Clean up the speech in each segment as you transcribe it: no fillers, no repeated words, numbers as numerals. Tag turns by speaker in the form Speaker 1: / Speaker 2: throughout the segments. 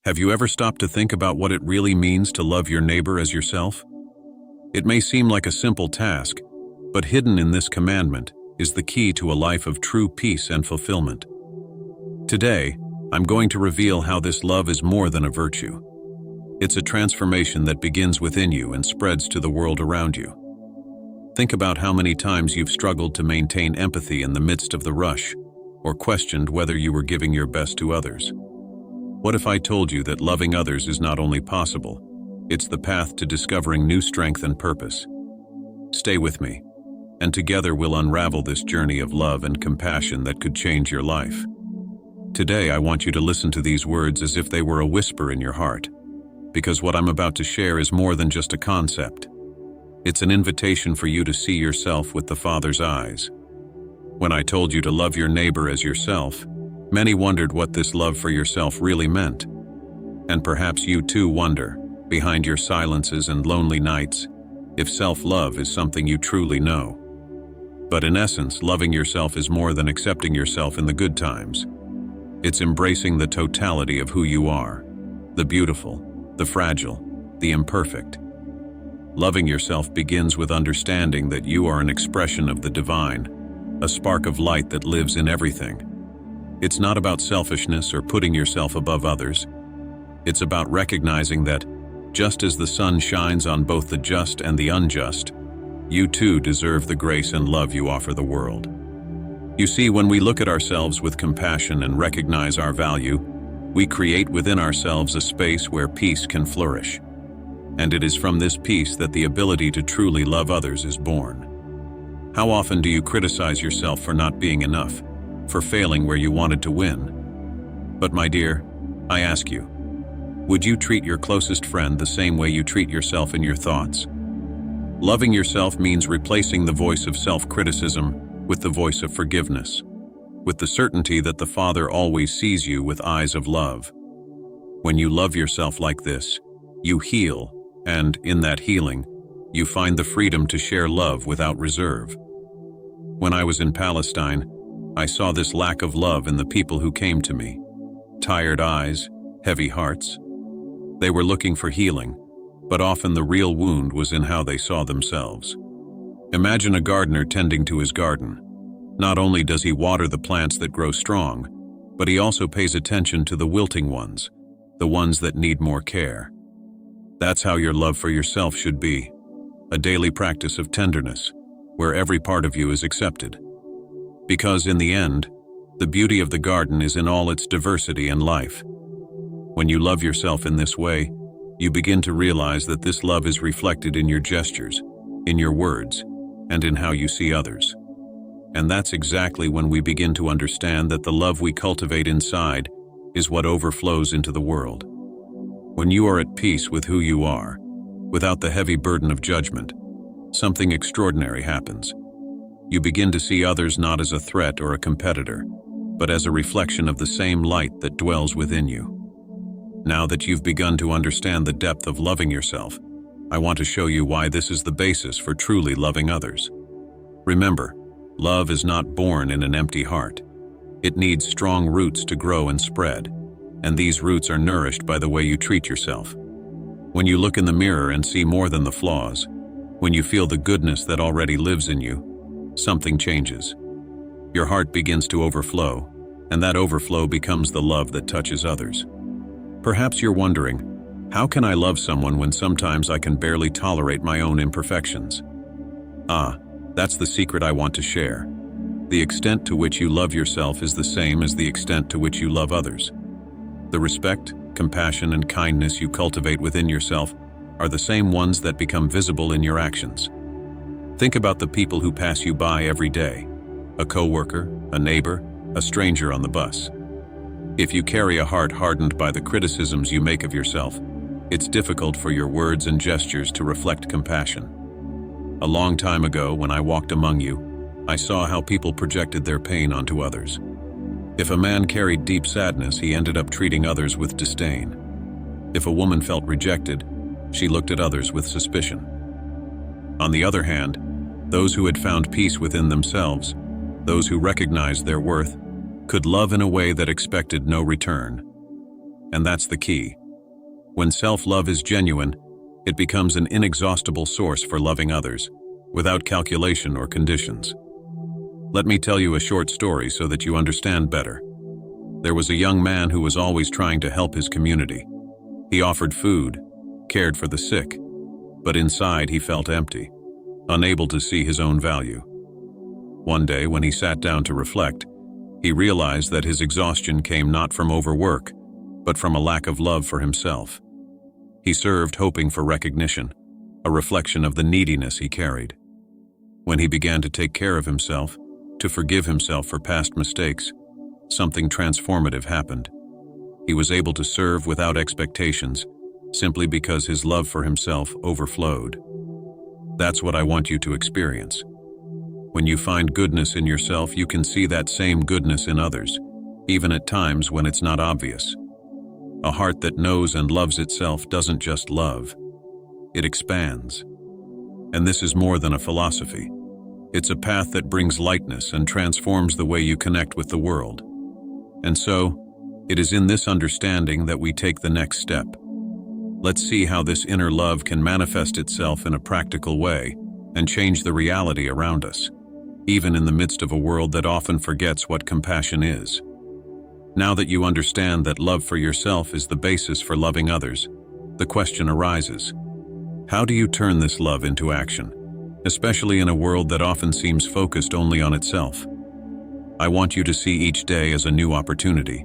Speaker 1: Have you ever stopped to think about what it really means to love your neighbor as yourself? It may seem like a simple task, but hidden in this commandment is the key to a life of true peace and fulfillment. Today, I'm going to reveal how this love is more than a virtue. It's a transformation that begins within you and spreads to the world around you. Think about how many times you've struggled to maintain empathy in the midst of the rush, or questioned whether you were giving your best to others. What if I told you that loving others is not only possible, it's the path to discovering new strength and purpose? Stay with me, and together we'll unravel this journey of love and compassion that could change your life. Today, I want you to listen to these words as if they were a whisper in your heart, because what I'm about to share is more than just a concept. It's an invitation for you to see yourself with the Father's eyes. When I told you to love your neighbor as yourself, many wondered what this love for yourself really meant. And perhaps you too wonder, behind your silences and lonely nights, if self-love is something you truly know. But in essence, loving yourself is more than accepting yourself in the good times. It's embracing the totality of who you are, the beautiful, the fragile, the imperfect. Loving yourself begins with understanding that you are an expression of the divine, a spark of light that lives in everything. It's not about selfishness or putting yourself above others. It's about recognizing that, just as the sun shines on both the just and the unjust, you too deserve the grace and love you offer the world. You see, when we look at ourselves with compassion and recognize our value, we create within ourselves a space where peace can flourish. And it is from this peace that the ability to truly love others is born. How often do you criticize yourself for not being enough, for failing where you wanted to win? But my dear, I ask you, would you treat your closest friend the same way you treat yourself in your thoughts? Loving yourself means replacing the voice of self-criticism with the voice of forgiveness, with the certainty that the Father always sees you with eyes of love. When you love yourself like this, you heal, and in that healing, you find the freedom to share love without reserve. When I was in Palestine, I saw this lack of love in the people who came to me. Tired eyes, heavy hearts. They were looking for healing, but often the real wound was in how they saw themselves. Imagine a gardener tending to his garden. Not only does he water the plants that grow strong, but he also pays attention to the wilting ones, the ones that need more care. That's how your love for yourself should be, a daily practice of tenderness, where every part of you is accepted. Because in the end, the beauty of the garden is in all its diversity and life. When you love yourself in this way, you begin to realize that this love is reflected in your gestures, in your words, and in how you see others. And that's exactly when we begin to understand that the love we cultivate inside is what overflows into the world. When you are at peace with who you are, without the heavy burden of judgment, something extraordinary happens. You begin to see others not as a threat or a competitor, but as a reflection of the same light that dwells within you. Now that you've begun to understand the depth of loving yourself, I want to show you why this is the basis for truly loving others. Remember, love is not born in an empty heart. It needs strong roots to grow and spread, and these roots are nourished by the way you treat yourself. When you look in the mirror and see more than the flaws, when you feel the goodness that already lives in you, something changes. Your heart begins to overflow, and that overflow becomes the love that touches others. Perhaps you're wondering, how can I love someone when sometimes I can barely tolerate my own imperfections? That's the secret I want to share. The extent to which you love yourself is the same as the extent to which you love others. The respect, compassion, and kindness you cultivate within yourself are the same ones that become visible in your actions. Think about the people who pass you by every day: a coworker, a neighbor, a stranger on the bus. If you carry a heart hardened by the criticisms you make of yourself, it's difficult for your words and gestures to reflect compassion. A long time ago, when I walked among you, I saw how people projected their pain onto others. If a man carried deep sadness, he ended up treating others with disdain. If a woman felt rejected, she looked at others with suspicion. On the other hand, those who had found peace within themselves, those who recognized their worth, could love in a way that expected no return. And that's the key. When self-love is genuine, it becomes an inexhaustible source for loving others, without calculation or conditions. Let me tell you a short story so that you understand better. There was a young man who was always trying to help his community. He offered food, cared for the sick, but inside he felt empty, unable to see his own value. One day, when he sat down to reflect, he realized that his exhaustion came not from overwork, but from a lack of love for himself. He served hoping for recognition, a reflection of the neediness he carried. When he began to take care of himself, to forgive himself for past mistakes, something transformative happened. He was able to serve without expectations, simply because his love for himself overflowed. That's what I want you to experience. When you find goodness in yourself, you can see that same goodness in others, even at times when it's not obvious. A heart that knows and loves itself doesn't just love, it expands. And this is more than a philosophy. It's a path that brings lightness and transforms the way you connect with the world. And so, it is in this understanding that we take the next step. Let's see how this inner love can manifest itself in a practical way and change the reality around us, even in the midst of a world that often forgets what compassion is. Now that you understand that love for yourself is the basis for loving others, the question arises: how do you turn this love into action, especially in a world that often seems focused only on itself? I want you to see each day as a new opportunity,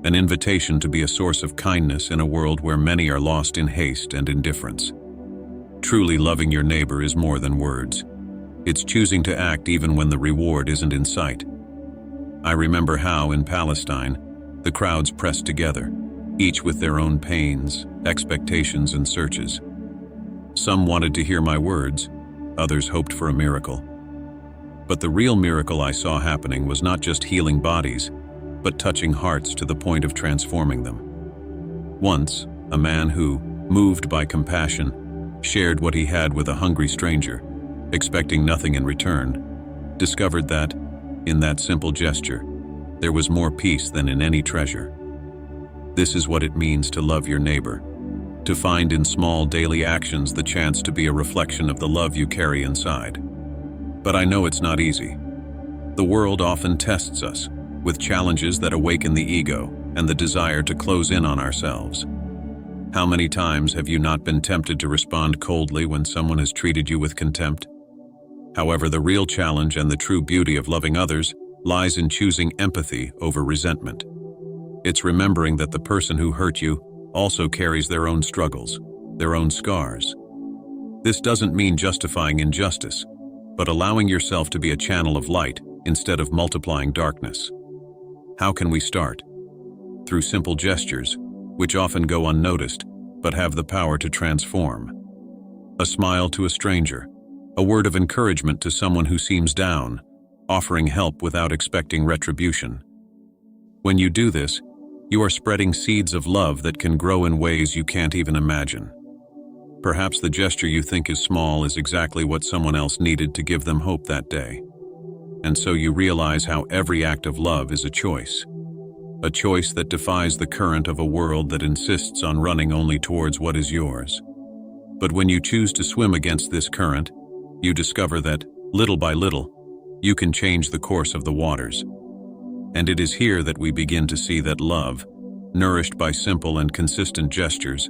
Speaker 1: an invitation to be a source of kindness in a world where many are lost in haste and indifference. Truly loving your neighbor is more than words. It's choosing to act even when the reward isn't in sight. I remember how, in Palestine, the crowds pressed together, each with their own pains, expectations, and searches. Some wanted to hear my words, others hoped for a miracle. But the real miracle I saw happening was not just healing bodies, but touching hearts to the point of transforming them. Once, a man who, moved by compassion, shared what he had with a hungry stranger, expecting nothing in return, discovered that, in that simple gesture, there was more peace than in any treasure. This is what it means to love your neighbor, to find in small daily actions the chance to be a reflection of the love you carry inside. But I know it's not easy. The world often tests us, with challenges that awaken the ego and the desire to close in on ourselves. How many times have you not been tempted to respond coldly when someone has treated you with contempt? However, the real challenge and the true beauty of loving others lies in choosing empathy over resentment. It's remembering that the person who hurt you also carries their own struggles, their own scars. This doesn't mean justifying injustice, but allowing yourself to be a channel of light instead of multiplying darkness. How can we start? Through simple gestures, which often go unnoticed, but have the power to transform. A smile to a stranger, a word of encouragement to someone who seems down, offering help without expecting retribution. When you do this, you are spreading seeds of love that can grow in ways you can't even imagine. Perhaps the gesture you think is small is exactly what someone else needed to give them hope that day. And so you realize how every act of love is a choice that defies the current of a world that insists on running only towards what is yours. But when you choose to swim against this current, you discover that, little by little, you can change the course of the waters. And it is here that we begin to see that love, nourished by simple and consistent gestures,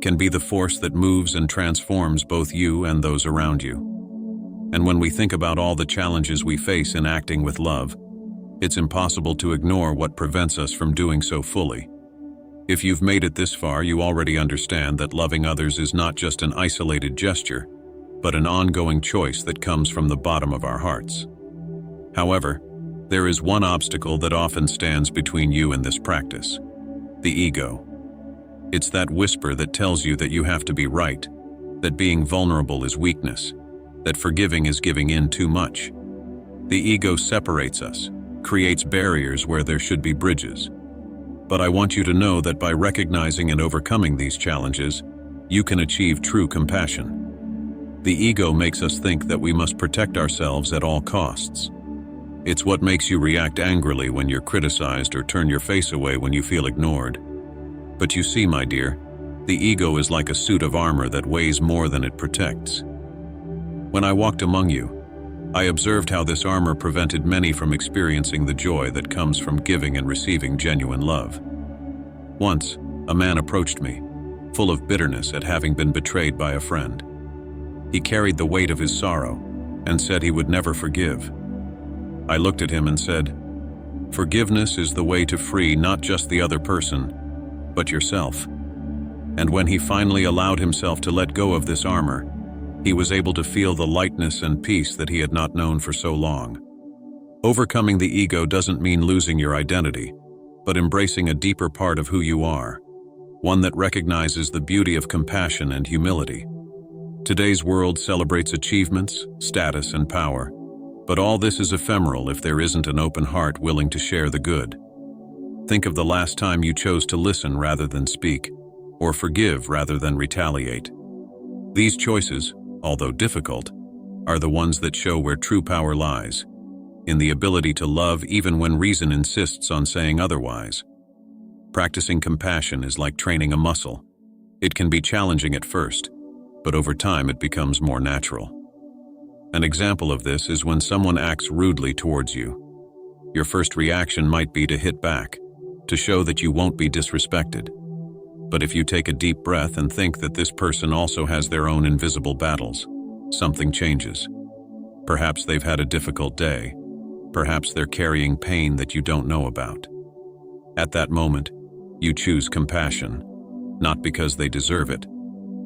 Speaker 1: can be the force that moves and transforms both you and those around you. And when we think about all the challenges we face in acting with love, it's impossible to ignore what prevents us from doing so fully. If you've made it this far, you already understand that loving others is not just an isolated gesture, but an ongoing choice that comes from the bottom of our hearts. However, there is one obstacle that often stands between you and this practice: the ego. It's that whisper that tells you that you have to be right, that being vulnerable is weakness, that forgiving is giving in too much. The ego separates us, creates barriers where there should be bridges. But I want you to know that by recognizing and overcoming these challenges, you can achieve true compassion. The ego makes us think that we must protect ourselves at all costs. It's what makes you react angrily when you're criticized or turn your face away when you feel ignored. But you see, my dear, the ego is like a suit of armor that weighs more than it protects. When I walked among you, I observed how this armor prevented many from experiencing the joy that comes from giving and receiving genuine love. Once, a man approached me, full of bitterness at having been betrayed by a friend. He carried the weight of his sorrow and said he would never forgive. I looked at him and said, "Forgiveness is the way to free not just the other person, but yourself." And when he finally allowed himself to let go of this armor, he was able to feel the lightness and peace that he had not known for so long. Overcoming the ego doesn't mean losing your identity, but embracing a deeper part of who you are, one that recognizes the beauty of compassion and humility. Today's world celebrates achievements, status, and power, but all this is ephemeral if there isn't an open heart willing to share the good. Think of the last time you chose to listen rather than speak, or forgive rather than retaliate. These choices, although difficult, are the ones that show where true power lies, in the ability to love even when reason insists on saying otherwise. Practicing compassion is like training a muscle. It can be challenging at first, but over time it becomes more natural. An example of this is when someone acts rudely towards you. Your first reaction might be to hit back, to show that you won't be disrespected. But if you take a deep breath and think that this person also has their own invisible battles, something changes. Perhaps they've had a difficult day. Perhaps they're carrying pain that you don't know about. At that moment, you choose compassion, not because they deserve it,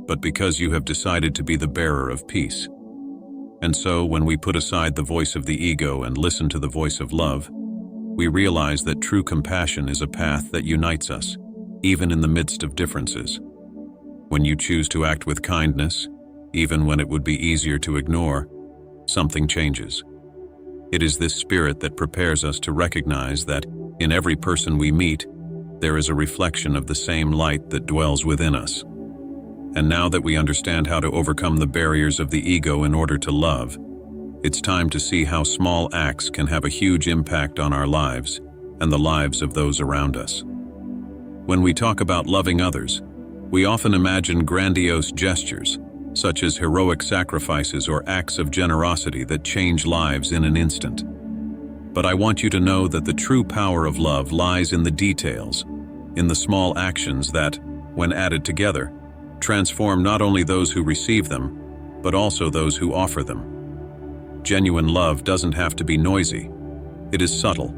Speaker 1: but because you have decided to be the bearer of peace. And so, when we put aside the voice of the ego and listen to the voice of love, we realize that true compassion is a path that unites us, even in the midst of differences. When you choose to act with kindness, even when it would be easier to ignore, something changes. It is this spirit that prepares us to recognize that, in every person we meet, there is a reflection of the same light that dwells within us. And now that we understand how to overcome the barriers of the ego in order to love, it's time to see how small acts can have a huge impact on our lives and the lives of those around us. When we talk about loving others, we often imagine grandiose gestures, such as heroic sacrifices or acts of generosity that change lives in an instant. But I want you to know that the true power of love lies in the details, in the small actions that, when added together, transform not only those who receive them, but also those who offer them. Genuine love doesn't have to be noisy. It is subtle,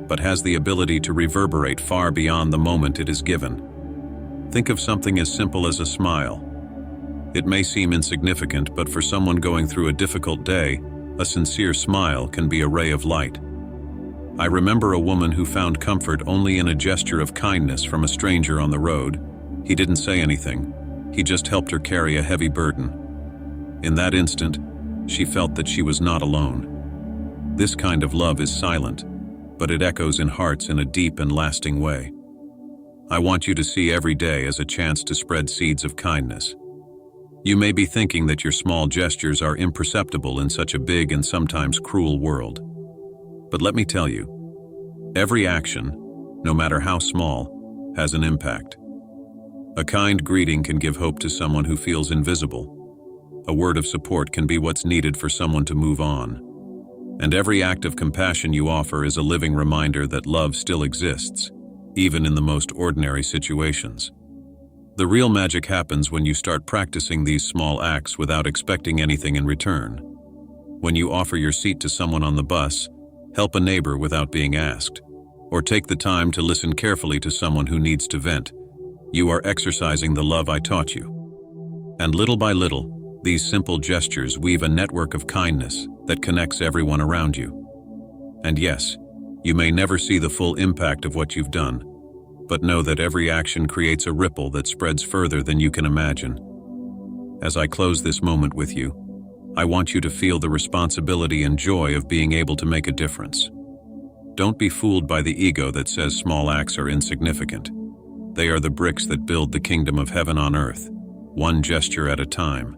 Speaker 1: but has the ability to reverberate far beyond the moment it is given. Think of something as simple as a smile. It may seem insignificant, but for someone going through a difficult day, a sincere smile can be a ray of light. I remember a woman who found comfort only in a gesture of kindness from a stranger on the road. He didn't say anything. He just helped her carry a heavy burden. In that instant, she felt that she was not alone. This kind of love is silent, but it echoes in hearts in a deep and lasting way. I want you to see every day as a chance to spread seeds of kindness. You may be thinking that your small gestures are imperceptible in such a big and sometimes cruel world. But let me tell you, every action, no matter how small, has an impact. A kind greeting can give hope to someone who feels invisible. A word of support can be what's needed for someone to move on. And every act of compassion you offer is a living reminder that love still exists, even in the most ordinary situations. The real magic happens when you start practicing these small acts without expecting anything in return. When you offer your seat to someone on the bus, help a neighbor without being asked, or take the time to listen carefully to someone who needs to vent, you are exercising the love I taught you. And little by little, these simple gestures weave a network of kindness that connects everyone around you. And yes, you may never see the full impact of what you've done, but know that every action creates a ripple that spreads further than you can imagine. As I close this moment with you, I want you to feel the responsibility and joy of being able to make a difference. Don't be fooled by the ego that says small acts are insignificant. They are the bricks that build the kingdom of heaven on earth, one gesture at a time.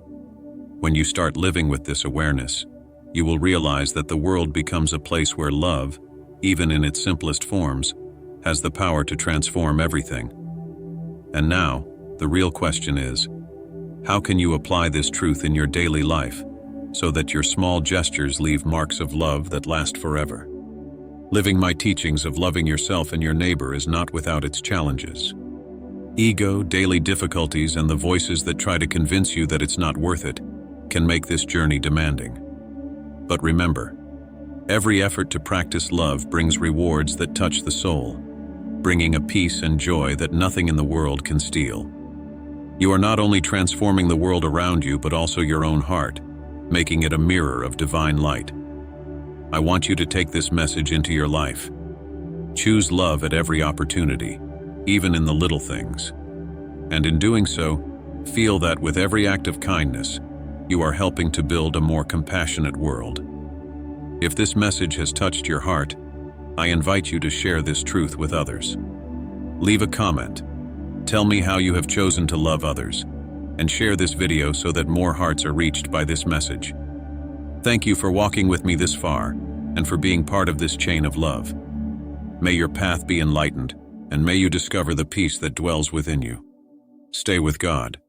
Speaker 1: When you start living with this awareness, you will realize that the world becomes a place where love, even in its simplest forms, has the power to transform everything. And now, the real question is, how can you apply this truth in your daily life so that your small gestures leave marks of love that last forever? Living my teachings of loving yourself and your neighbor is not without its challenges. Ego, daily difficulties, and the voices that try to convince you that it's not worth it can make this journey demanding. But remember, every effort to practice love brings rewards that touch the soul, bringing a peace and joy that nothing in the world can steal. You are not only transforming the world around you, but also your own heart, making it a mirror of divine light. I want you to take this message into your life. Choose love at every opportunity, even in the little things. And in doing so, feel that with every act of kindness, you are helping to build a more compassionate world. If this message has touched your heart, I invite you to share this truth with others. Leave a comment. Tell me how you have chosen to love others, and share this video so that more hearts are reached by this message. Thank you for walking with me this far, and for being part of this chain of love. May your path be enlightened, and may you discover the peace that dwells within you. Stay with God.